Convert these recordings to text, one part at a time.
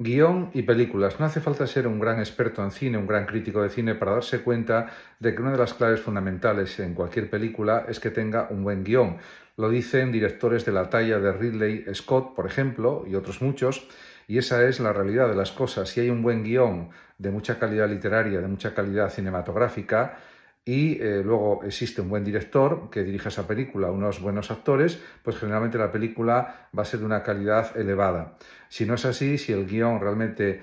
Guión y películas. No hace falta ser un gran experto en cine, un gran crítico de cine para darse cuenta de que una de las claves fundamentales en cualquier película es que tenga un buen guión. Lo dicen directores de la talla de Ridley Scott, por ejemplo, y otros muchos, y esa es la realidad de las cosas. Si hay un buen guión de mucha calidad literaria, de mucha calidad cinematográfica, y luego existe un buen director que dirija esa película, unos buenos actores, pues generalmente la película va a ser de una calidad elevada. Si no es así, si el guión realmente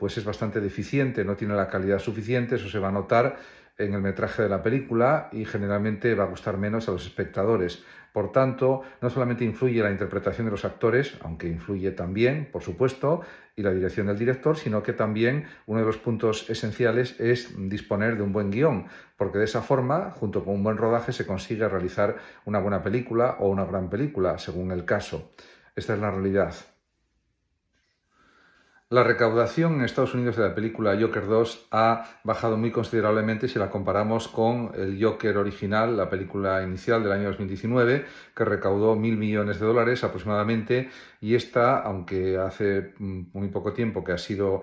pues es bastante deficiente, no tiene la calidad suficiente, eso se va a notar en el metraje de la película y generalmente va a gustar menos a los espectadores. Por tanto, no solamente influye la interpretación de los actores, aunque influye también, por supuesto, y la dirección del director, sino que también uno de los puntos esenciales es disponer de un buen guión, porque de esa forma, junto con un buen rodaje, se consigue realizar una buena película o una gran película, según el caso. Esta es la realidad. La recaudación en Estados Unidos de la película Joker 2 ha bajado muy considerablemente si la comparamos con el Joker original, la película inicial del año 2019, que recaudó 1.000 millones de dólares aproximadamente, y esta, aunque hace muy poco tiempo que ha sido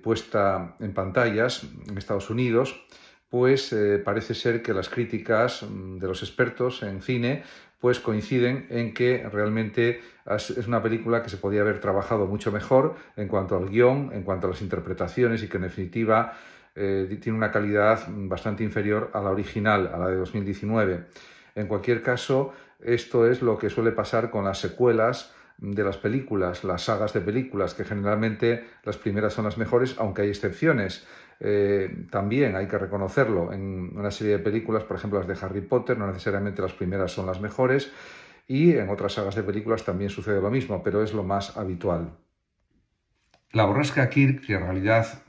puesta en pantallas en Estados Unidos, pues parece ser que las críticas de los expertos en cine pues coinciden en que realmente es una película que se podía haber trabajado mucho mejor en cuanto al guión, en cuanto a las interpretaciones y que en definitiva tiene una calidad bastante inferior a la original, a la de 2019. En cualquier caso, esto es lo que suele pasar con las secuelas de las películas, las sagas de películas, que generalmente las primeras son las mejores, aunque hay excepciones. También hay que reconocerlo, en una serie de películas, por ejemplo las de Harry Potter, no necesariamente las primeras son las mejores, y en otras sagas de películas también sucede lo mismo, pero es lo más habitual. La borrasca Kirk, que en realidad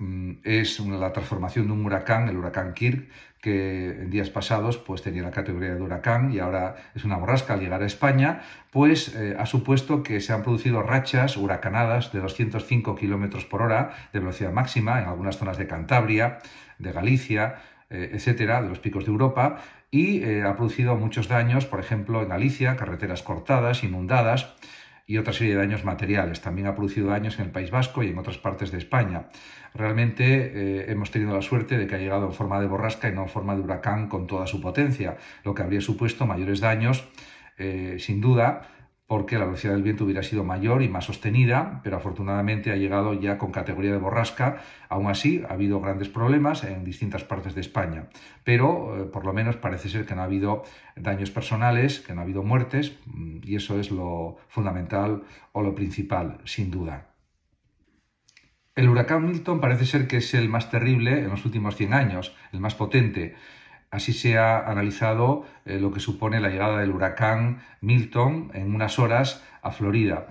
es la transformación de un huracán, el huracán Kirk, que en días pasados pues tenía la categoría de huracán y ahora es una borrasca al llegar a España, pues ha supuesto que se han producido rachas huracanadas de 205 kilómetros por hora de velocidad máxima en algunas zonas de Cantabria, de Galicia, etcétera, de los picos de Europa, y ha producido muchos daños, por ejemplo, en Galicia, carreteras cortadas, inundadas, y otra serie de daños materiales. También ha producido daños en el País Vasco y en otras partes de España. Realmente hemos tenido la suerte de que ha llegado en forma de borrasca y no en forma de huracán con toda su potencia, lo que habría supuesto mayores daños, sin duda, porque la velocidad del viento hubiera sido mayor y más sostenida, pero afortunadamente ha llegado ya con categoría de borrasca. Aún así, ha habido grandes problemas en distintas partes de España, pero por lo menos parece ser que no ha habido daños personales, que no ha habido muertes, y eso es lo fundamental o lo principal, sin duda. El huracán Milton parece ser que es el más terrible en los últimos 100 años, el más potente. Así se ha analizado lo que supone la llegada del huracán Milton en unas horas a Florida.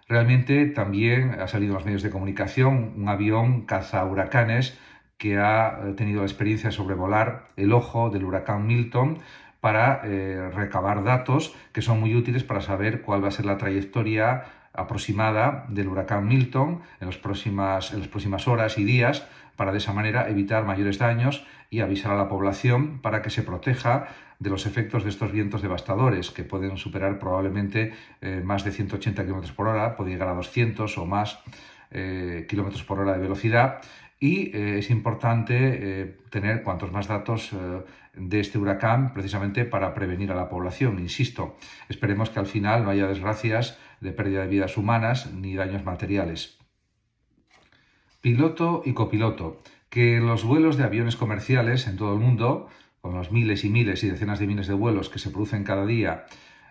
Realmente también ha salido en los medios de comunicación un avión cazahuracanes que ha tenido la experiencia de sobrevolar el ojo del huracán Milton para recabar datos que son muy útiles para saber cuál va a ser la trayectoria aproximada del huracán Milton en las próximas horas y días, para de esa manera evitar mayores daños y avisar a la población para que se proteja de los efectos de estos vientos devastadores, que pueden superar probablemente más de 180 km por hora, puede llegar a 200 o más km por hora de velocidad. Y es importante tener cuantos más datos de este huracán, precisamente para prevenir a la población. Insisto, esperemos que al final no haya desgracias de pérdida de vidas humanas ni daños materiales. Piloto y copiloto. Que los vuelos de aviones comerciales en todo el mundo, con los miles y miles y decenas de miles de vuelos que se producen cada día,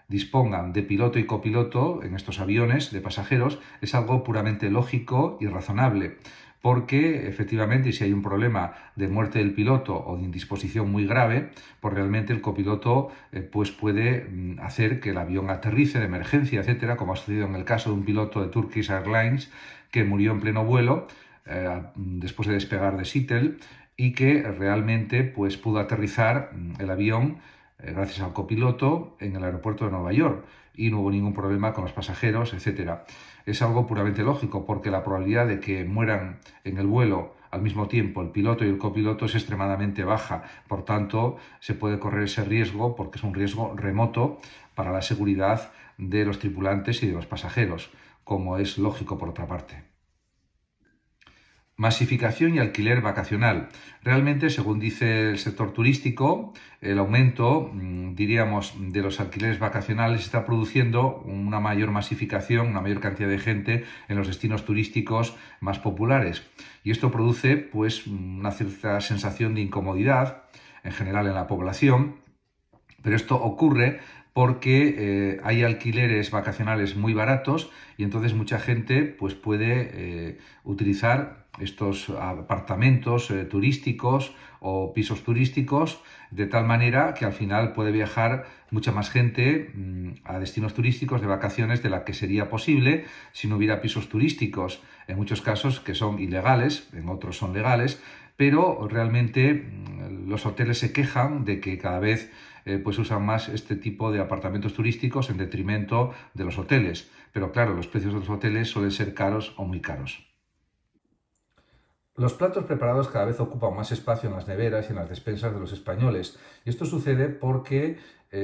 dispongan de piloto y copiloto en estos aviones de pasajeros, es algo puramente lógico y razonable, porque efectivamente si hay un problema de muerte del piloto o de indisposición muy grave, pues realmente el copiloto pues puede hacer que el avión aterrice de emergencia, etcétera, como ha sucedido en el caso de un piloto de Turkish Airlines que murió en pleno vuelo después de despegar de Seattle, y que realmente pues pudo aterrizar el avión gracias al copiloto en el aeropuerto de Nueva York y no hubo ningún problema con los pasajeros, etcétera. Es algo puramente lógico, porque la probabilidad de que mueran en el vuelo al mismo tiempo el piloto y el copiloto es extremadamente baja. Por tanto, se puede correr ese riesgo porque es un riesgo remoto para la seguridad de los tripulantes y de los pasajeros, como es lógico por otra parte. Masificación y alquiler vacacional. Realmente, según dice el sector turístico, el aumento, diríamos, de los alquileres vacacionales está produciendo una mayor masificación, una mayor cantidad de gente en los destinos turísticos más populares. Y esto produce, pues, una cierta sensación de incomodidad en general en la población, pero esto ocurre porque hay alquileres vacacionales muy baratos y entonces mucha gente pues, puede utilizar estos apartamentos turísticos o pisos turísticos de tal manera que al final puede viajar mucha más gente a destinos turísticos de vacaciones de la que sería posible si no hubiera pisos turísticos, en muchos casos que son ilegales, en otros son legales, pero realmente los hoteles se quejan de que cada vez pues usan más este tipo de apartamentos turísticos en detrimento de los hoteles. Pero claro, los precios de los hoteles suelen ser caros o muy caros. Los platos preparados cada vez ocupan más espacio en las neveras y en las despensas de los españoles. Y esto sucede porque,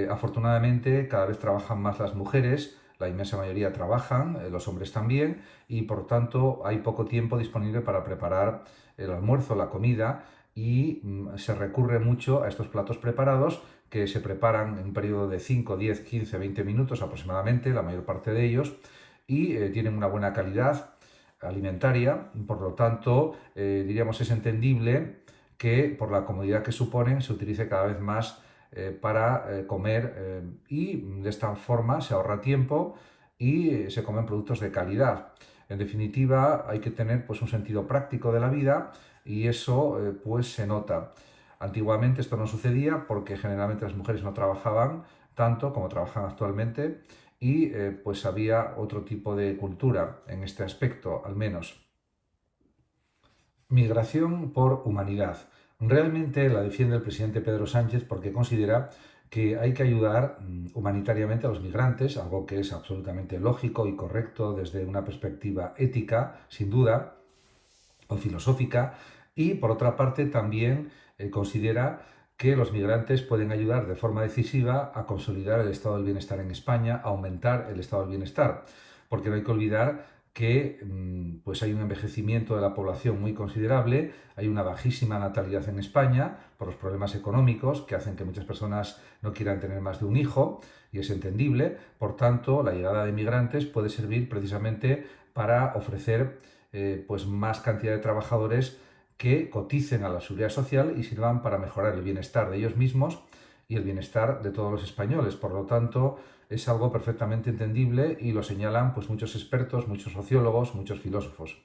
afortunadamente, cada vez trabajan más las mujeres, la inmensa mayoría trabajan, los hombres también, y por tanto hay poco tiempo disponible para preparar el almuerzo, la comida, y se recurre mucho a estos platos preparados que se preparan en un periodo de 5, 10, 15, 20 minutos aproximadamente, la mayor parte de ellos, y tienen una buena calidad alimentaria, por lo tanto, diríamos es entendible que por la comodidad que suponen se utilice cada vez más para comer y de esta forma se ahorra tiempo y se comen productos de calidad. En definitiva, hay que tener pues, un sentido práctico de la vida y eso pues se nota. Antiguamente esto no sucedía porque generalmente las mujeres no trabajaban tanto como trabajan actualmente y pues había otro tipo de cultura en este aspecto, al menos. Migración por humanidad. Realmente la defiende el presidente Pedro Sánchez porque considera que hay que ayudar humanitariamente a los migrantes, algo que es absolutamente lógico y correcto desde una perspectiva ética, sin duda, o filosófica, y por otra parte también considera que los migrantes pueden ayudar de forma decisiva a consolidar el estado del bienestar en España, a aumentar el estado del bienestar, porque no hay que olvidar que pues hay un envejecimiento de la población muy considerable, hay una bajísima natalidad en España por los problemas económicos que hacen que muchas personas no quieran tener más de un hijo y es entendible, por tanto la llegada de migrantes puede servir precisamente para ofrecer pues más cantidad de trabajadores que coticen a la seguridad social y sirvan para mejorar el bienestar de ellos mismos y el bienestar de todos los españoles. Por lo tanto, es algo perfectamente entendible y lo señalan pues, muchos expertos, muchos sociólogos, muchos filósofos.